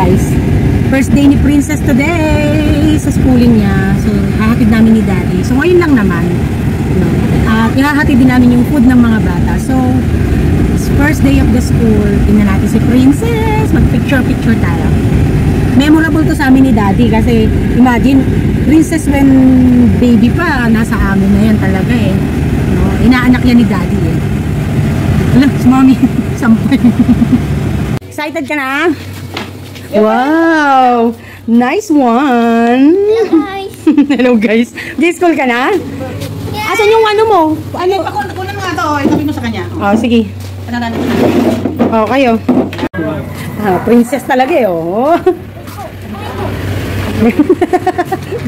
guys, first day ni Princess today sa schooling niya. So, hahatid namin ni Daddy. So, ngayon lang naman. No? Ihahatid din namin yung food ng mga bata. So, first day of the school, tingnan natin si Princess. Mag-picture-picture tayo. Memorable to sa amin ni Daddy kasi imagine, Princess when baby pa, nasa amin na yan talaga eh. No? Inaanak yan ni Daddy eh. Alam, si Mommy, sampay. Excited ka na? Wow! Nice one! Hello guys! Hello guys! J-school ka na? Yeah. Asan yung ano mo? Ano? Kunan mo nga ito, itabi mo sa kanya. Oh, sige. Oh, kayo. Princess talaga eh, oh.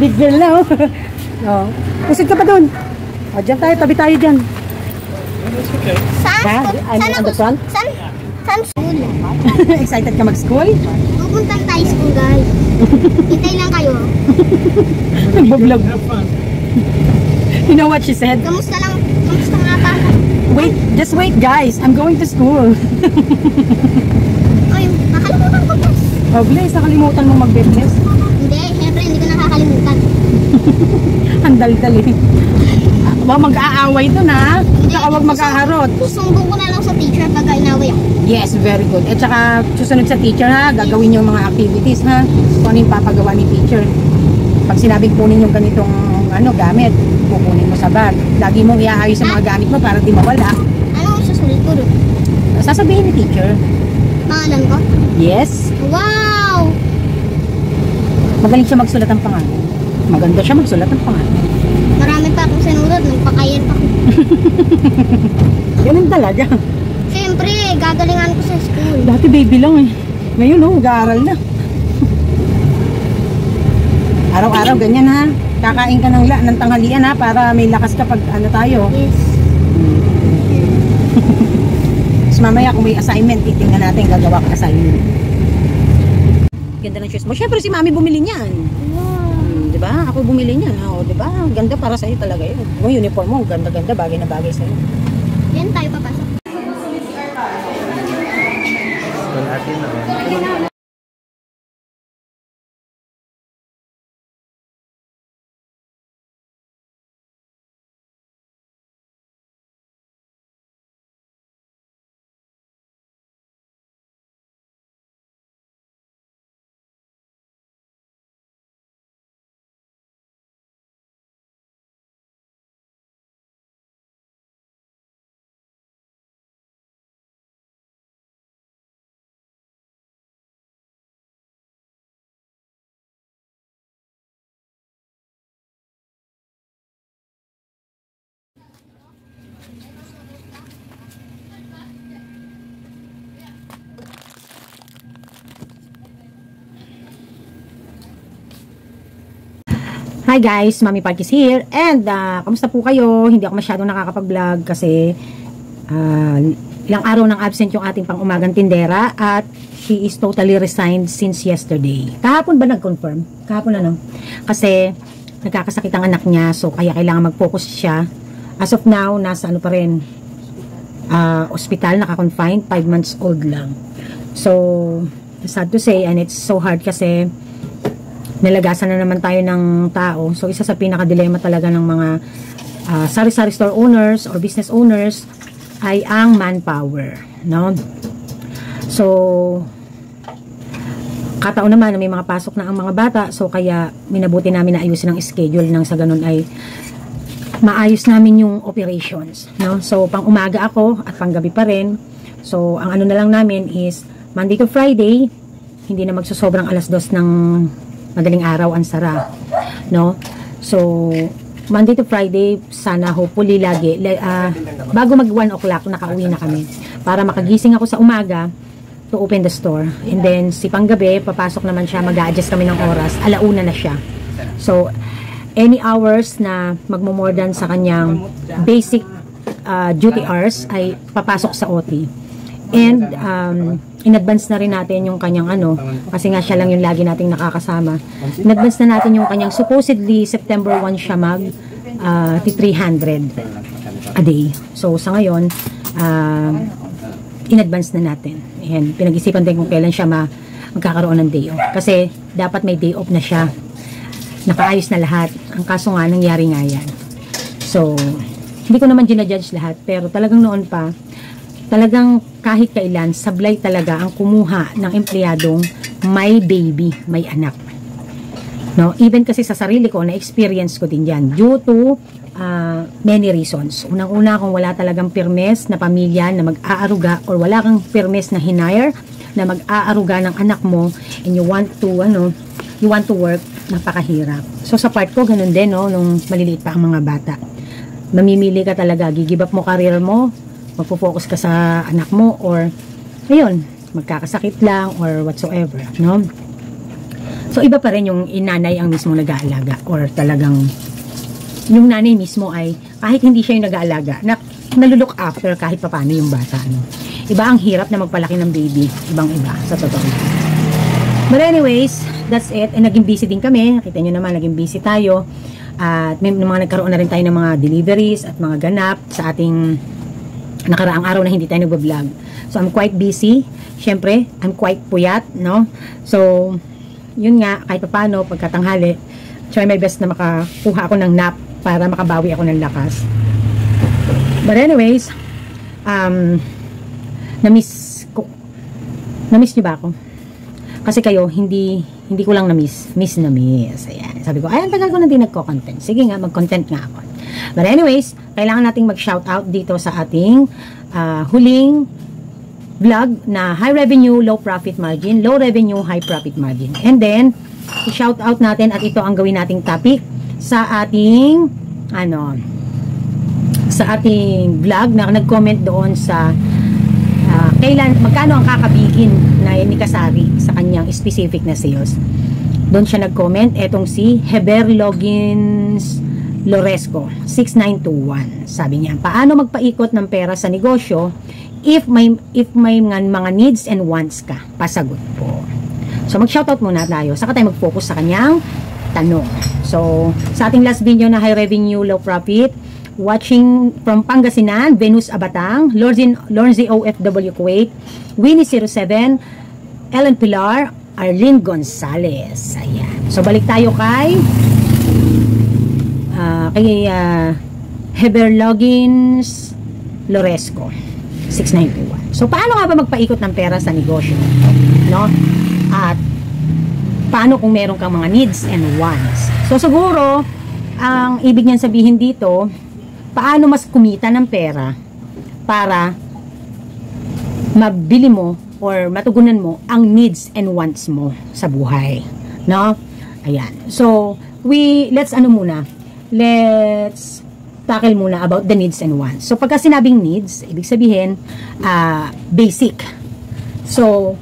Big girl na, oh. Oh. Pusid ka pa dun. Oh, dyan tayo, tabi tayo dyan. Saan? I'm on the front. Saan school? Excited ka mag-school? Pupunta tayo school guys. Hintay lang kayo. Nagbablog. You know what she said? Kamusta nga pa? Wait, just wait guys. I'm going to school. Ay, nakalimutan ko guys. Oh, Blaze, nakalimutan mo mag-business? Hindi, syempre hindi ko nakakalimutan. Ang dal-dal eh. Huwag mag-aaway doon ha. Tsaka huwag mag-aharot. Susumbong ko na lang sa teacher pag inaway ako. Yes, very good. At saka susunod sa teacher ha. Gagawin yung mga activities ha. Kung ano yung papagawa ni teacher. Pag sinabing kunin yung ganitong gamit, kukunin mo sa bag. Lagi mong iaayos sa mga gamit mo para di mawala. Ano ang susunod ko doon? Sasabihin ni teacher. Pangalan ko? Yes. Wow! Magaling siya magsulat ng pangalan. Maganda siya magsulat ng pangalan. Marami pa akong sinunod. Nagpakayan pa ako. Ganun talaga. Siyempre, gagalingan ko sa school. Dati baby lang eh. Ngayon mag-aaral na. Araw-araw ganyan ha. Kakain ka ng tanghalian ha para may lakas ka pag tayo. Yes. Tapos mamaya kung may assignment, titingnan natin gagawa ka assignment. Ganda ng shoes mo. Syempre si Mami bumili niyan. Wow. Diba? Ako bumili niyan. Oh, diba? Ganda para sa'yo talaga yun. Yung uniform mo, ganda-ganda, bagay na bagay sa'yo. Yan tayo papasok. Hi guys, Mami Parkis here. And kamusta po kayo? Hindi ako masyadong nakakapag-vlog kasi ilang araw nang absent yung ating pang-umagang tindera at she is totally resigned since yesterday. Kahapon ba nag-confirm? Kahapon ano? Kasi nagkakasakit ang anak niya, so kaya kailangan mag-focus siya. As of now, nasa ano pa rin, hospital, naka-confined, 5 months old lang. So, sad to say, and it's so hard kasi nilagasan na naman tayo ng tao. So, isa sa pinaka-dilema talaga ng mga sari-sari store owners or business owners ay ang manpower, no? So, kataon naman na may mga pasok na ang mga bata, so kaya minabuti namin na ayusin ang schedule nang sa ganun ay maayos namin yung operations, no? So, pang umaga ako at pang gabi pa rin. So, ang ano na lang namin is Monday to Friday, hindi na magsusobrang alas 2 ng madaling araw ang sara, no? So, Monday to Friday, sana hopefully lagi, bago mag 1 o'clock, nakauwi na kami. Para makagising ako sa umaga to open the store. And then, si panggabi, papasok naman siya, mag-a-adjust kami ng oras, alauna na siya. So, any hours na magmo-more than sa kanyang basic duty hours ay papasok sa OT. And, in advance na rin natin yung kanyang kasi nga siya lang yung lagi nating nakakasama. In advance na natin yung kanyang supposedly September 1 siya mag 300 a day. So sa ngayon, in advance na natin. And pinag-isipan din kung kailan siya magkakaroon ng day off. Kasi dapat may day off na siya. Nakaayos na lahat. Ang kaso nga, nangyari nga yan. So, hindi ko naman ginajudge lahat, pero talagang noon pa, talagang kahit kailan, sablay talaga ang kumuha ng empleyadong may baby, may anak. No? Even kasi sa sarili ko, na-experience ko din yan. Due to many reasons. Unang-una, kung wala talagang firmes na pamilya na mag-aaruga or wala kang firmes na hinire na mag-aaruga ng anak mo and you want to work, napakahirap. So sa part ko, ganun din, no, nung maliliit pa ang mga bata. Mamimili ka talaga, gigib up mo career mo, magpo-focus ka sa anak mo, or ayun, magkakasakit lang or whatsoever, no? So iba pa rin yung inanay ang mismo nag-aalaga, or talagang yung nanay mismo ay kahit hindi siya yung nag-aalaga, nalulook after kahit paano yung bata, no? Iba ang hirap na magpalaki ng baby, ibang-iba sa totoo. But anyways, that's it. And naging busy din kami. Nakita nyo naman, naging busy tayo. At may mga nagkaroon na rin tayo ng mga deliveries at mga ganap sa ating nakaraang araw na hindi tayo nag-vlog. So, I'm quite busy. Siyempre, I'm quite puyat, no? So, yun nga, kahit paano, pagkatanghali, try my best na makakuha ako ng nap para makabawi ako ng lakas. But anyways, na-miss nyo ba ako? Kasi kayo, hindi ko lang na-miss. Ayan. Sabi ko, ay, ang tagal ko na din nagko-content. Sige nga, mag-content nga ako. But anyways, kailangan nating mag-shoutout dito sa ating huling vlog na high revenue, low profit margin, low revenue, high profit margin. And then, i-shoutout natin at ito ang gawin nating topic sa ating, sa ating vlog na nag-comment doon sa magkano ang kakabigin na ni Kasari sa kanyang specific na sales. Doon siya nag-comment, etong si Heber Logins Loresco 6921. Sabi niya, paano magpaikot ng pera sa negosyo if may mga needs and wants ka? Pasagot po. So mag-shoutout muna tayo, saka tayo mag-focus sa kanyang tanong. So sa ating last video na high revenue, low profit, watching from Pangasinan, Venus Abatang, Lorzi OFW Kuwait, Winnie 07, Ellen Pilar, Arlene Gonzalez. Ayan. So balik tayo kay Heber Logins Loresco 6921. So paano nga ba magpaikot ng pera sa negosyo? No? At paano kung meron kang mga needs and wants? So siguro, ang ibig niyan sabihin dito, paano mas kumita ng pera para mabili mo or matugunan mo ang needs and wants mo sa buhay, no? Ayan. So, let's tackle muna about the needs and wants. So, pagka sinabing needs, ibig sabihin, basic. So,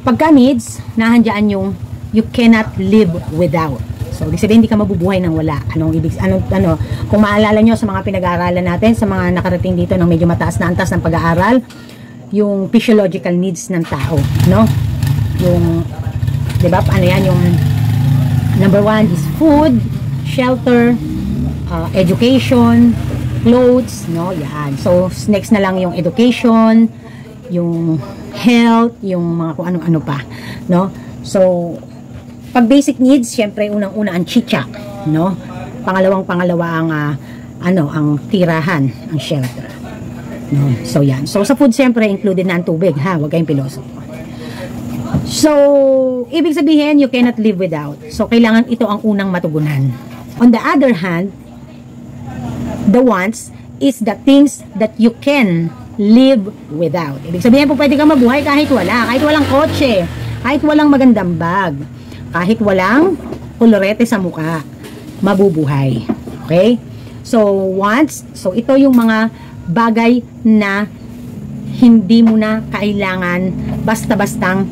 pagka needs, nahandyan yung you cannot live without. So, ibig sabihin, hindi ka mabubuhay ng wala. Kung maalala nyo sa mga pinag-aaralan natin, sa mga nakarating dito ng medyo mataas na antas ng pag-aaral, yung physiological needs ng tao, no? Yung, di ba, yung number 1 is food, shelter, education, clothes, no? Yan. So, next na lang yung education, yung health, yung mga kung ano-ano pa, no? So, pag basic needs, syempre unang-una ang chicha, no? Pangalawa ang tirahan, ang shelter. No? So yan. So sa food syempre included na ang tubig, ha? Huwag kayong piloso. So, ibig sabihin you cannot live without. So kailangan ito ang unang matugunan. On the other hand, the wants is the things that you can live without. Ibig sabihin po pwede kang mabuhay kahit walang kotse, kahit walang magandang bag, kahit walang kolorete sa mukha, mabubuhay. Okay? So, wants, so ito yung mga bagay na hindi mo na kailangan basta-bastang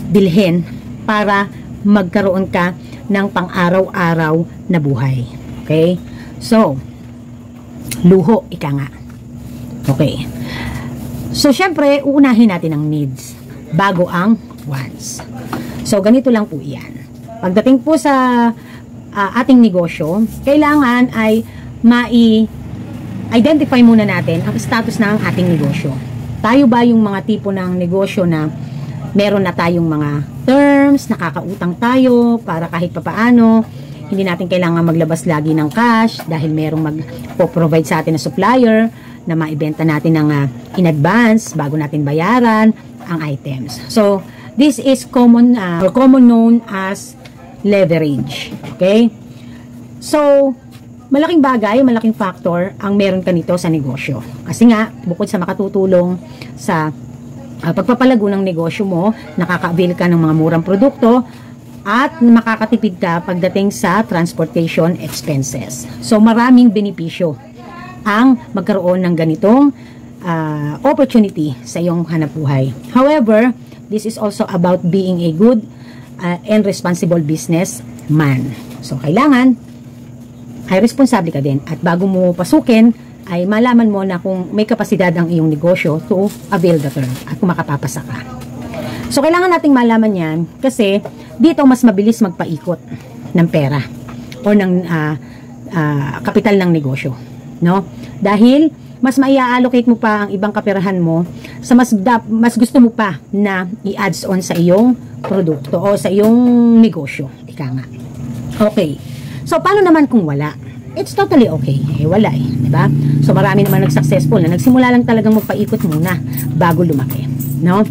bilhin para magkaroon ka ng pang-araw-araw na buhay. Okay? So, luho, ika nga. Okay. So, syempre, uunahin natin ang needs bago ang wants. So, ganito lang po yan. Pagdating po sa ating negosyo, kailangan ay identify muna natin ang status ng ating negosyo. Tayo ba yung mga tipo ng negosyo na meron na tayong mga terms, nakakautang tayo para kahit papaano, hindi natin kailangan maglabas lagi ng cash dahil merong magpo-provide sa atin na supplier na maibenta natin ng in advance bago natin bayaran ang items. So, this is common known as leverage. Okay? So, malaking bagay, malaking factor ang meron ka nito sa negosyo. Kasi nga, bukod sa makatutulong sa pagpapalago ng negosyo mo, nakaka-avail ka ng mga murang produkto, at makakatipid ka pagdating sa transportation expenses. So, maraming benepisyo ang magkaroon ng ganitong opportunity sa iyong hanapbuhay. However, this is also about being a good and responsible businessman. So, kailangan ay responsable ka din. At bago mo pasukin, ay malaman mo na kung may kapasidad ang iyong negosyo to avail the term at kung makapapasa ka. So, kailangan nating malaman yan kasi dito mas mabilis magpaikot ng pera o ng kapital ng negosyo. No? Dahil mas maia-allocate mo pa ang ibang kaperahan mo sa mas gusto mo pa na i-adds on sa iyong produkto o sa iyong negosyo. Ika nga. Okay. So, paano naman kung wala? It's totally okay. Wala diba? So, marami naman nag-successful na nagsimula lang talagang magpaikot muna bago lumaki. No?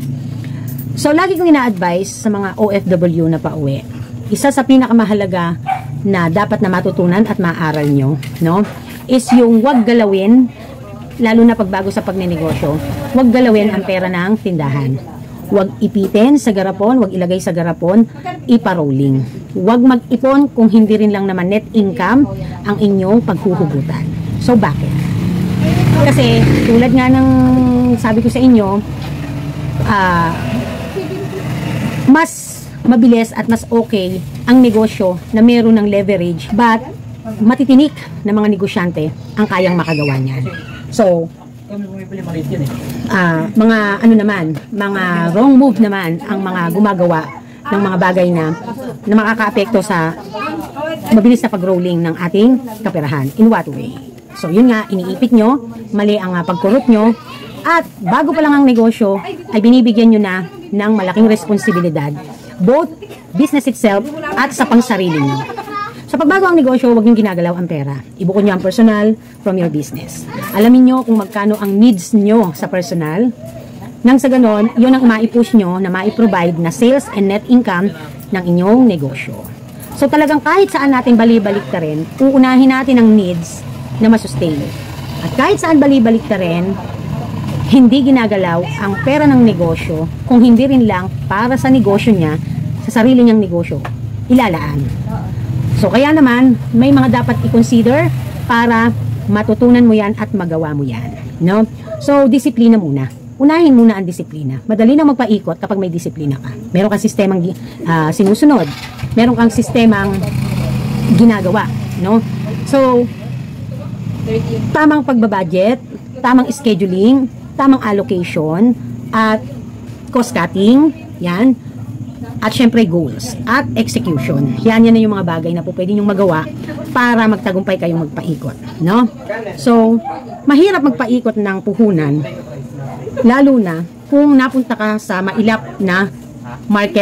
So, lagi kong ina-advise sa mga OFW na pauwi. Isa sa pinakamahalaga na dapat na matutunan at maaral nyo, no? Is yung wag galawin, lalo na pagbago sa pagnenegosyo, wag galawin ang pera ng tindahan. Huwag ipitin sa garapon, huwag ilagay sa garapon, iparolling. Huwag mag-ipon kung hindi rin lang naman net income ang inyong paghuhugutan. So, bakit? Kasi, tulad nga ng sabi ko sa inyo, mas mabilis at mas okay ang negosyo na meron ng leverage, but matitinik na mga negosyante ang kayang makagawa niyan. So, mga wrong move naman ang mga gumagawa ng mga bagay na makakaapekto sa mabilis na pag-rolling ng ating kaperahan. In what way? So, yun nga, iniipit nyo, mali ang pagkurot nyo, at bago pa lang ang negosyo, ay binibigyan nyo na ng malaking responsibilidad, both business itself at sa pangsarili nyo. Sa pagbago ang negosyo, huwag niyong ginagalaw ang pera. Ibukod niyo ang personal from your business. Alamin niyo kung magkano ang needs niyo sa personal. Nang sa ganon, yun ang maipush niyo na maiprovide na sales and net income ng inyong negosyo. So talagang kahit saan natin balibalik ta rin, uunahin natin ang needs na masustain. At kahit saan balibalik ta rin, hindi ginagalaw ang pera ng negosyo kung hindi rin lang para sa negosyo niya, sa sarili niyang negosyo, ilalaan. So, kaya naman, may mga dapat i-consider para matutunan mo yan at magawa mo yan. No? So, disiplina muna. Unahin muna ang disiplina. Madali na magpaikot kapag may disiplina ka. Meron kang sistemang sinusunod. Meron kang sistemang ginagawa. No? So, tamang pagbabudget, tamang scheduling, tamang allocation, at cost cutting, yan. At syempre goals at execution. Yan na yung mga bagay na po pwede nyong magawa para magtagumpay kayong magpaikot, no? So, mahirap magpaikot ng puhunan lalo na kung napunta ka sa mailap na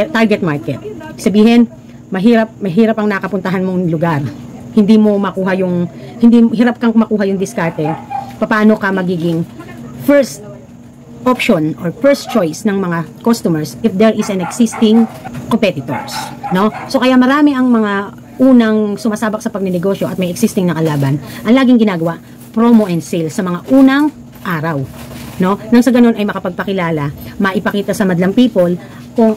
target market. Sabihin, mahirap ang nakapuntahan mong lugar. Hirap kang makuha yung diskarte. Paano ka magiging first option or first choice ng mga customers if there is an existing competitors, no? So kaya marami ang mga unang sumasabak sa pagnenegosyo at may existing na kalaban, ang laging ginagawa, promo and sale sa mga unang araw, no? Nang sa ganun ay makapagpakilala, maipakita sa madlang people kung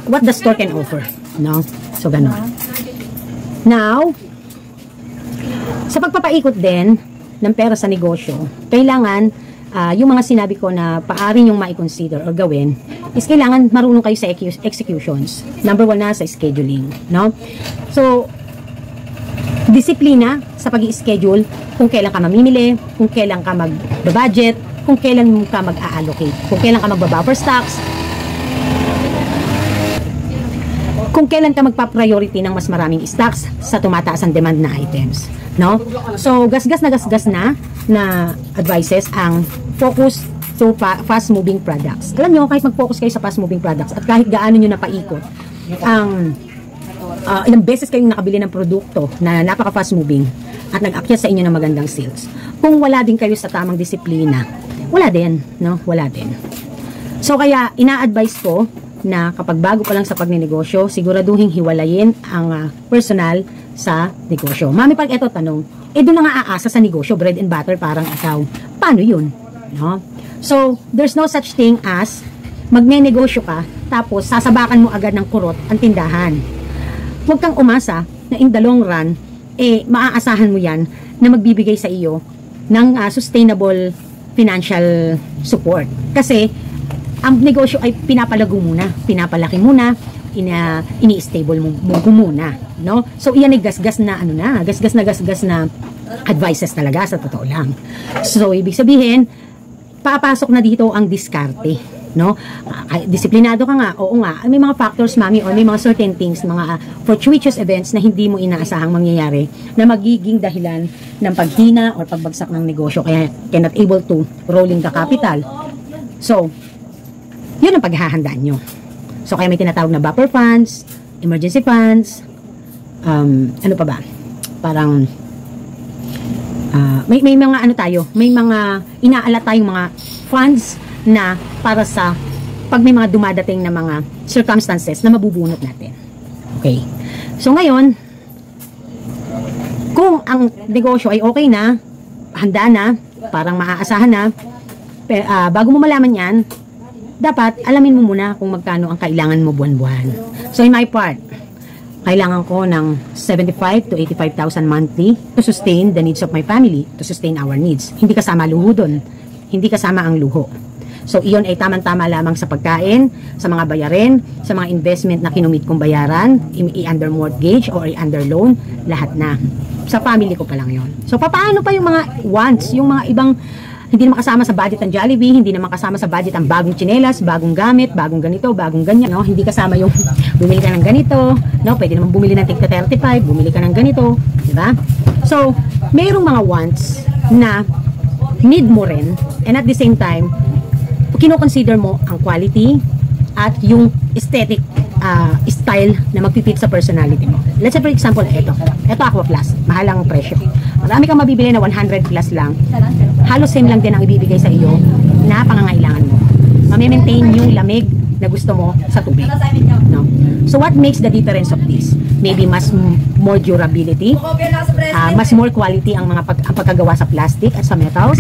what the store can offer, no? So ganun. Now, sa pagpapaikot din ng pera sa negosyo, kailangan yung mga sinabi ko na paari yung ma-consider or gawin is kailangan marunong kayo sa executions. Number 1 na sa scheduling, no? So, disiplina sa pag-i-schedule kung kailan ka mamimili, kung kailan ka mag-budget, kung kailan ka mag-a-allocate, kung kailan ka mag-buffer stocks, kung kailan ka magpa-priority ng mas maraming stocks sa tumataas ang demand na items, no? So, gasgas na advices ang focus to fast-moving products. Alam nyo, kahit mag-focus kayo sa fast-moving products at kahit gaano nyo napaikot, ilang beses kayong nakabili ng produkto na napaka fast moving at nag-akyat sa inyo ng magandang sales. Kung wala din kayo sa tamang disiplina, wala din, no? Wala din. So kaya ina-advise ko na kapag bago pa lang sa pagninegosyo, siguraduhin hiwalayin ang personal sa negosyo. Mami, pag eto tanong, doon na nga aasa sa negosyo, bread and butter parang ikaw. Paano yun? No? So, there's no such thing as magne-negosyo ka, tapos sasabakan mo agad ng kurot ang tindahan. Huwag kang umasa na in the long run, maaasahan mo yan na magbibigay sa iyo ng sustainable financial support. Kasi, ang negosyo ay pinapalago muna, pinapalaki muna, ini-stable mo muna, no? So, iyan ay gasgas na gasgas na advices talaga sa totoo lang. So, ibig sabihin, papasok na dito ang diskarte, no? Disiplinado ka nga, oo nga, may mga factors, mami, or may mga certain things, mga fortuitous events na hindi mo inaasahang mangyayari na magiging dahilan ng paghina or pagbagsak ng negosyo, kaya cannot able to rolling the capital. So, yun ang paghahandaan nyo. So, kaya may tinatawag na buffer funds, emergency funds, ano pa ba? Parang, may mga ano tayo, may mga inaala tayong mga funds na para sa pag may mga dumadating na mga circumstances na mabubunot natin. Okay. So, ngayon, kung ang negosyo ay okay na, handa na, parang maaasahan na, bago mo malaman yan, dapat alamin mo muna kung magkano ang kailangan mo buwan-buwan. So, in my part, kailangan ko ng 75 to 85,000 monthly to sustain the needs of my family, to sustain our needs. Hindi kasama luho doon. Hindi kasama ang luho. So, iyon ay tamang-tama lamang sa pagkain, sa mga bayarin, sa mga investment na kinumit kong bayaran, i-under mortgage or i-under loan, lahat na. Sa family ko pa lang yon. So, paano pa yung mga wants, yung mga ibang hindi naman kasama sa budget ang Jollibee, hindi naman kasama sa budget ang bagong tsinelas, bagong gamit, bagong ganito, bagong ganyan, no? Hindi kasama yung bumili ka ng ganito, no? Pwede naman bumili ng tigta 35, bumili ka ng ganito, di ba? So, mayroong mga wants na need mo rin, and at the same time, kino-consider mo ang quality at yung aesthetic style na magpipit sa personality mo. Let's say for example, ito Aqua Plus, mahal ang presyo. Marami kang mabibili na 100 plus lang. Halos same lang din ang ibibigay sa iyo na pangangailangan mo. Mami-maintain yung lamig na gusto mo sa tubig. No? So what makes the difference of this? Maybe mas more durability, mas more quality ang mga ang pagkagawa sa plastic at sa metals.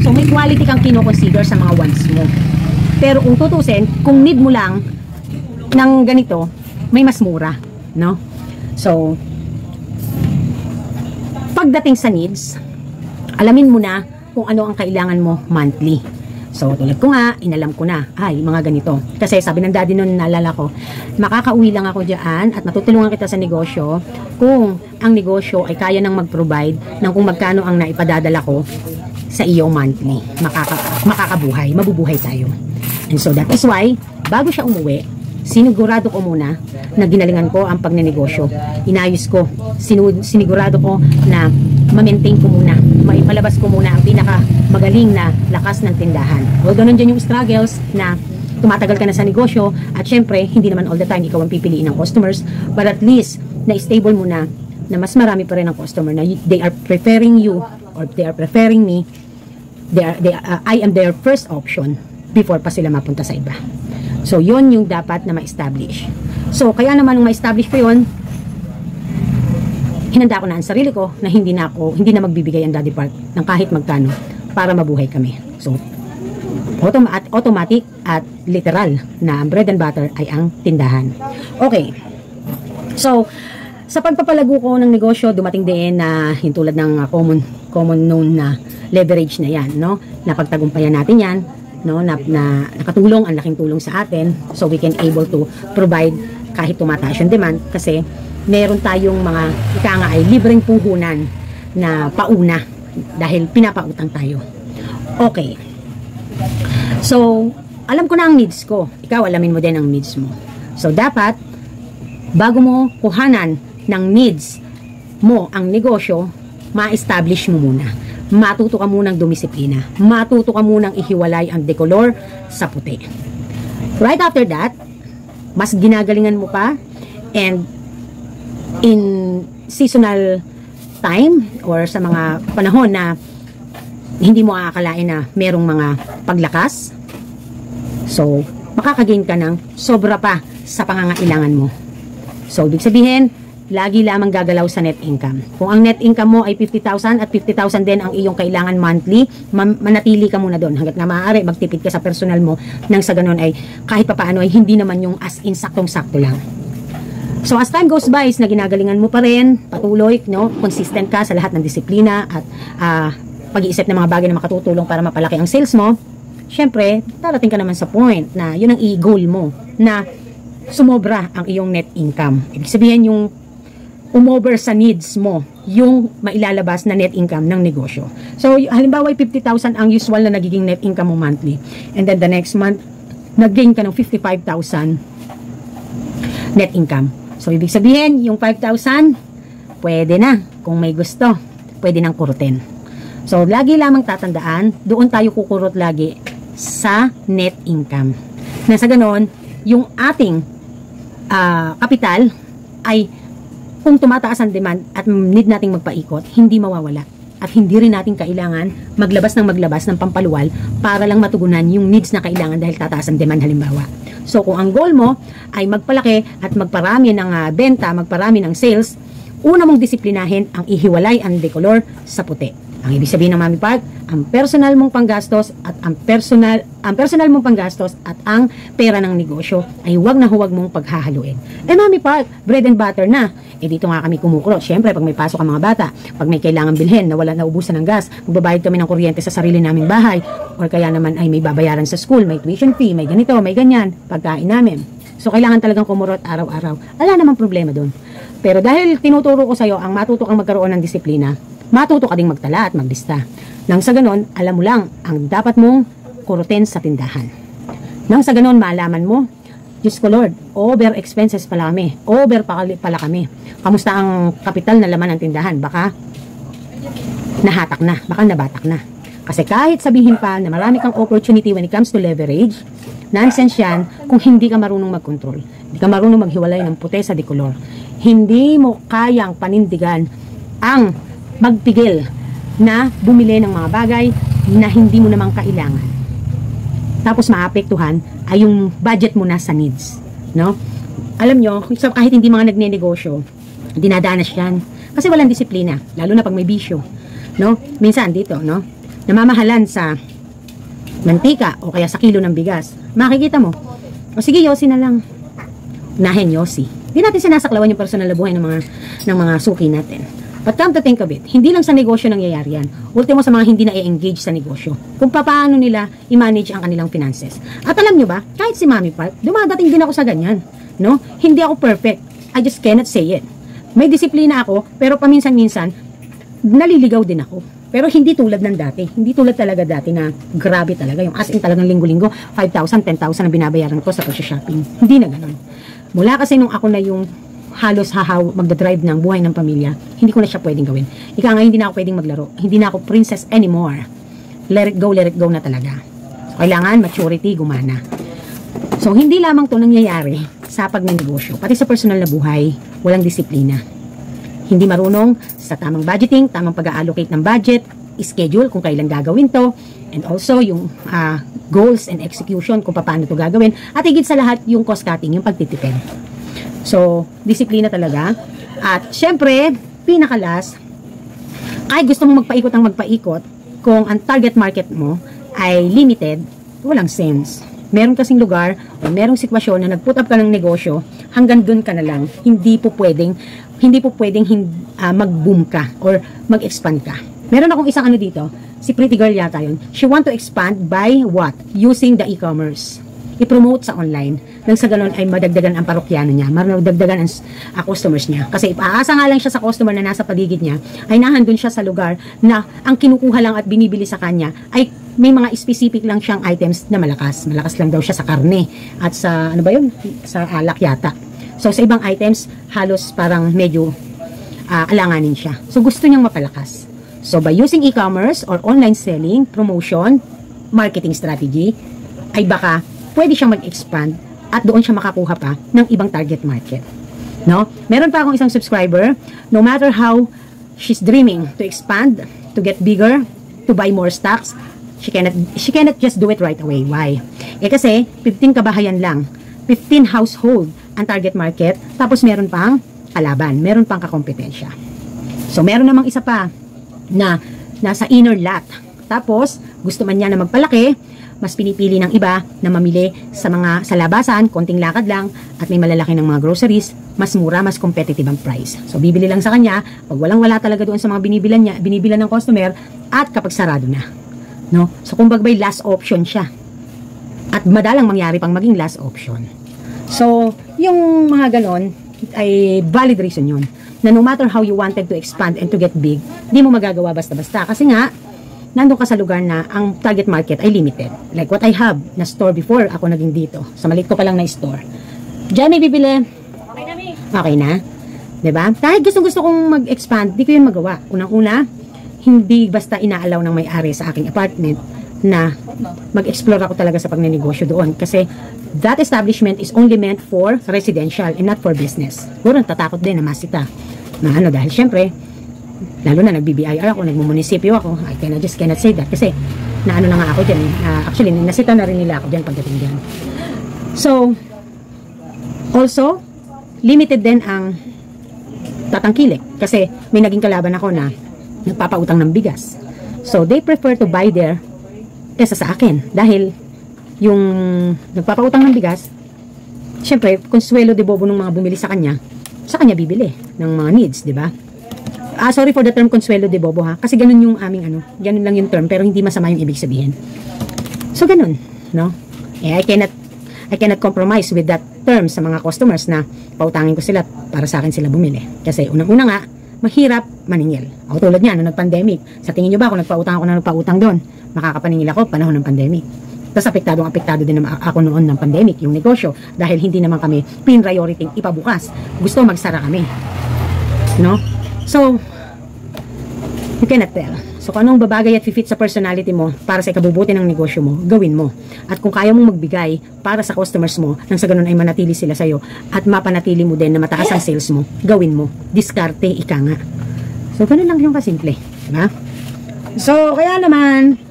So may quality kang kino-consider sa mga wants mo. Pero kung tutusin, kung need mo lang ng ganito, may mas mura, no? So, pagdating sa needs, alamin mo na kung ano ang kailangan mo monthly. So, tulad ko nga, inalam ko na, ay, mga ganito. Kasi sabi ng daddy noon, naalala ko, makakauwi lang ako dyan at matutulungan kita sa negosyo kung ang negosyo ay kaya nang mag-provide ng kung magkano ang naipadadala ko sa iyo monthly. Makakabuhay, mabubuhay tayo. And so, that is why, bago siya umuwi, sinigurado ko muna na ginalingan ko ang pagnenegosyo. Inayos ko, sinigurado ko na ma-maintain ko muna, maipalabas ko muna ang pinaka magaling na lakas ng tindahan. Although nandiyan yung struggles na tumatagal ka na sa negosyo at syempre, hindi naman all the time ikaw ang pipiliin ng customers, but at least na stable muna na mas marami pa rin ang customer na they are preferring you or they are preferring me. I am their first option before pa sila mapunta sa iba. So, yon yung dapat na ma-establish. So, kaya naman nung ma-establish ko yon, hinanda ko na ang sarili ko na hindi na magbibigay ang Daddy Park ng kahit magkano para mabuhay kami. So, automatic at literal na ang bread and butter ay ang tindahan. Okay. So, sa pagpapalago ko ng negosyo, dumating din na yung tulad ng common known na leverage na yan, no? Napagtagumpayan natin yan, no, na nakatulong, ang laking tulong sa atin, so we can able to provide kahit tumataas yung demand kasi meron tayong mga ika nga ay libreng puhunan na pauna dahil pinapautang tayo. Okay. So, alam ko na ang needs ko. Ikaw, alamin mo din ang needs mo. So, dapat bago mo kuhanan ng needs mo ang negosyo, ma-establish mo muna. Matuto ka munang dumisiplina. Matuto ka munang ihiwalay ang decolor sa puti. Right after that, mas ginagalingan mo pa And in seasonal time or sa mga panahon na hindi mo aakalain na merong mga paglakas, so makakagain ka ng sobra pa sa pangangailangan mo. So ibig sabihin, lagi lamang gagalaw sa net income. Kung ang net income mo ay 50,000 at 50,000 din ang iyong kailangan monthly, manatili ka muna doon hanggat nga maaari, magtipid ka sa personal mo nang sa ganun ay kahit papaano ay hindi naman yung as in saktong-sakto lang. So as time goes by, is na ginagalingan mo pa rin, patuloy, no, consistent ka sa lahat ng disiplina at pag-iisip ng mga bagay na makatutulong para mapalaki ang sales mo, syempre, darating ka naman sa point na yun ang i-goal mo, na sumobra ang iyong net income. Ibig sabihin yung umover sa needs mo, yung mailalabas na net income ng negosyo. So, halimbawa, 50,000 ang usual na nagiging net income mo monthly. And then the next month, nag-gain ka ng 55,000 net income. So, ibig sabihin, yung 5,000, pwede na. Kung may gusto, pwede nang kurutin. So, lagi lamang tatandaan, doon tayo kukurot lagi sa net income. Na sa ganon, yung ating kapital ay kung tumataas ang demand at need nating magpaikot, hindi mawawala. At hindi rin natin kailangan maglabas ng pampaluwal para lang matugunan yung needs na kailangan dahil tataas ang demand halimbawa. So kung ang goal mo ay magpalaki at magparami ng benta, magparami ng sales, una mong disiplinahin ang ihiwalay ang decolor sa puti. Ang ibig sabihin ng Mami Park, ang personal mong panggastos at ang personal mong panggastos at ang pera ng negosyo ay huwag na huwag mong paghahaluin. Mami Park, bread and butter na. Dito nga kami kumukulot. Siyempre, pag may pasok ang mga bata, pag may kailangan bilhin na wala na ubusan ng gas, magbabayad kami ng kuryente sa sarili naming bahay, or kaya naman ay may babayaran sa school, may tuition fee, may ganito, may ganyan, pagkain namin. So, kailangan talagang kumurot araw-araw. Wala namang problema doon. Pero dahil tinuturo ko sa'yo ang matuto kang magkaroon ng disiplina, matuto ka ding magtala at maglista. Nang sa ganon, alam mo lang ang dapat mong kurutin sa tindahan. Nang sa ganon, maalaman mo, Diyos ko Lord, over expenses pala kami. Over pala kami. Kamusta ang kapital na laman ng tindahan? Baka nahatak na. Baka nabatak na. Kasi kahit sabihin pa na marami kang opportunity when it comes to leverage, nonsense yan kung hindi ka marunong mag-control. Hindi ka marunong maghiwalay ng puti sa decolor. Hindi mo kayang panindigan ang magpigil na bumili ng mga bagay na hindi mo namang kailangan. Tapos maapektuhan ay yung budget mo na sa needs, no? Alam nyo, kahit hindi mga nagne-negosyo, dinadanas yan. Kasi walang disiplina, lalo na pag may bisyo, no? Minsan dito, no? Namamahalan sa mantika o kaya sa kilo ng bigas. Makikita mo, o sige, yosi na lang. Unahin yosi. Hindi natin sinasaklawan yung personal na buhay ng mga suki natin. But come to think of it, hindi lang sa negosyo nangyayari yan. Ultimo sa mga hindi na i-engage sa negosyo. Kung paano nila i-manage ang kanilang finances. At alam nyo ba, kahit si Mami Park, dumadating din ako sa ganyan. No? Hindi ako perfect. I just cannot say it. May disiplina ako, pero paminsan-minsan, naliligaw din ako. Pero hindi tulad ng dati. Hindi tulad talaga dati na grabe talaga. Yung as in talagang linggo-linggo, 5,000, 10,000 ang binabayaran ko sa pag-shopping. Hindi na ganun. Mula kasi nung ako na yung halos magdadrive ng buhay ng pamilya, hindi ko na siya pwedeng gawin. Ika nga, hindi na ako pwedeng maglaro. Hindi na ako princess anymore. Let it go na talaga. So, kailangan maturity, gumana. So, hindi lamang to nangyayari sa pagnegosyo. Pati sa personal na buhay, walang disiplina. Hindi marunong sa tamang budgeting, tamang pag-allocate ng budget, schedule kung kailan gagawin to, and also yung goals and execution kung paano to gagawin, at higit sa lahat yung cost cutting, yung pagtitipid. So, disiplina talaga. At syempre, pinakalas, kahit gusto mong magpaikot ang magpaikot, kung ang target market mo ay limited, walang sense. Meron kasing lugar o merong sitwasyon na nag-put up ka ng negosyo, hanggang dun ka na lang. Hindi po pwedeng mag-boom ka or mag-expand ka. Meron akong isang dito, si Pretty Girl yata yun. She want to expand by what? Using the e-commerce. I-promote sa online. Nang sa ganun ay madagdagan ang parokyano niya, madagdagan ang customers niya. Kasi ipaasa nga lang siya sa customer na nasa paligid niya, ay nahandun siya sa lugar na ang kinukuha lang at binibili sa kanya ay may mga specific lang siyang items na malakas. Malakas lang daw siya sa karne at sa, sa alak yata. So sa ibang items, halos parang medyo alanganin siya. So gusto niyang mapalakas. So by using e-commerce or online selling, promotion, marketing strategy, ay baka pwede siyang mag-expand at doon siya makakuha pa ng ibang target market. No? Meron pa akong isang subscriber, no matter how she's dreaming to expand, to get bigger, to buy more stocks, she cannot just do it right away. Why? Kasi 15 kabahayan lang, 15 household ang target market, tapos meron pang kalaban, meron pang kakompetensya. So meron namang isa pa na nasa inner lot. Tapos gusto man niya na magpalaki, mas pinipili ng iba na mamili sa labasan, konting lakad lang, at may malalaki ng mga groceries, mas mura, mas competitive ang price. So bibili lang sa kanya pag walang-wala talaga doon sa mga binibilan ng customer, at kapag sarado na. No? So kumbaga last option siya. At madalang mangyari pang maging last option. So yung mga ganon ay valid reason yun. Na no matter how you wanted to expand and to get big, di mo magagawa basta-basta. Kasi nga, nandun ka sa lugar na ang target market ay limited. Like what I have na store before ako naging dito. Sa maliit ko pa lang na store. Diyan may bibili. Okay na, Mi. Okay na? Diba? Kahit gustong-gusto kong mag-expand, di ko yun magawa. Unang-una, hindi basta inaalaw ng may-ari sa aking apartment na mag-explore ako talaga sa pagnenegosyo doon. Kasi that establishment is only meant for residential and not for business. Siguro tatakot din na masita. Na ano, dahil syempre, lalo na nag-BBIR ako, nagmumunisipyo ako, I just cannot say that. Kasi naano na nga ako dyan. Actually, nasita na rin nila ako dyan pagdating dyan. So, also, limited din ang tatangkilik. Kasi may naging kalaban ako na nagpapautang ng bigas. So, they prefer to buy there kesa sa akin. Dahil, yung nagpapautang ng bigas, syempre, konsuelo de bobo ng mga bumili sa kanya bibili ng mga needs, di ba? Sorry for the term consuelo de bobo, ha? Kasi ganun yung aming ganun lang yung term, pero hindi masama yung ibig sabihin. So, ganun, no? I cannot compromise with that term sa mga customers na pautangin ko sila para sa akin sila bumili. Kasi unang-una nga, mahirap maningil. Ako tulad niya, nung nag-pandemic, sa tingin nyo ba kung nagpautang doon, makakapaningil ako panahon ng pandemic. Tapos apektado din naman ako noon ng pandemic, yung negosyo, dahil hindi naman kami priority ipabukas. Gusto magsara kami. No? So, you cannot tell. So, kung anong babagay at fit sa personality mo para sa ikabubuti ng negosyo mo, gawin mo. At kung kaya mong magbigay para sa customers mo, nang sa ganun ay manatili sila sa'yo, at mapanatili mo din na mataas ang sales mo, gawin mo. Diskarte, ika nga. So, ganun lang yung kasimple. Diba? So, kaya naman,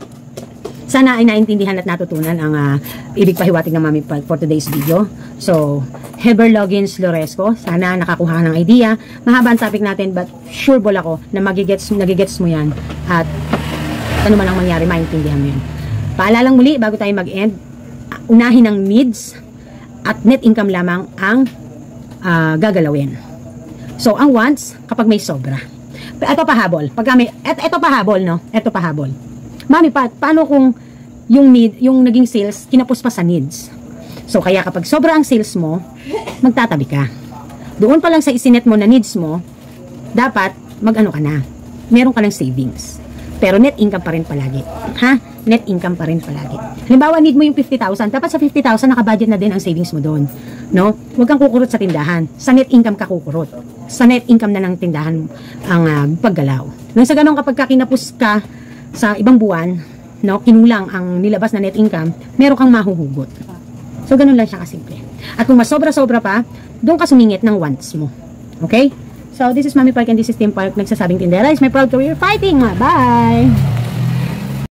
sana ay naintindihan at natutunan ang ibig pahiwatig ng Mami Pug for today's video. So, Heber Logins Loresco, sana nakakuha ka ng idea. Mahaba ang topic natin, but sure ball ako na nagigets mo yan. At ano man ang mangyari, maintindihan mo yan. Paalalang muli, bago tayo mag-end, unahin ang needs at net income lamang ang gagalawin. So, ang wants, kapag may sobra. Ito pahabol. Ito pahabol, no? Ito pahabol. Mami, paano kung yung naging sales, kinapos pa sa needs? So, kaya kapag sobra ang sales mo, magtatabi ka. Doon pa lang sa isinet mo na needs mo, dapat mag-ano ka na. Meron ka ng savings. Pero net income pa rin palagi. Ha? Net income pa rin palagi. Halimbawa, need mo yung 50,000. Dapat sa 50,000, nakabudget na din ang savings mo doon. No? Huwag kang kukurot sa tindahan. Sa net income ka kukurot. Sa net income na ng tindahan ang paggalaw. Nang sa ganun, kapag kinapos ka sa ibang buwan, no, kinulang ang nilabas na net income, meron kang mahuhugot. So, ganun lang siya kasimple. At kung mas sobra-sobra pa, doon ka sumingit ng wants mo. Okay? So, this is Mami Park and this is Team Park. Nagsasabing tindera is my proud career fighting. Bye!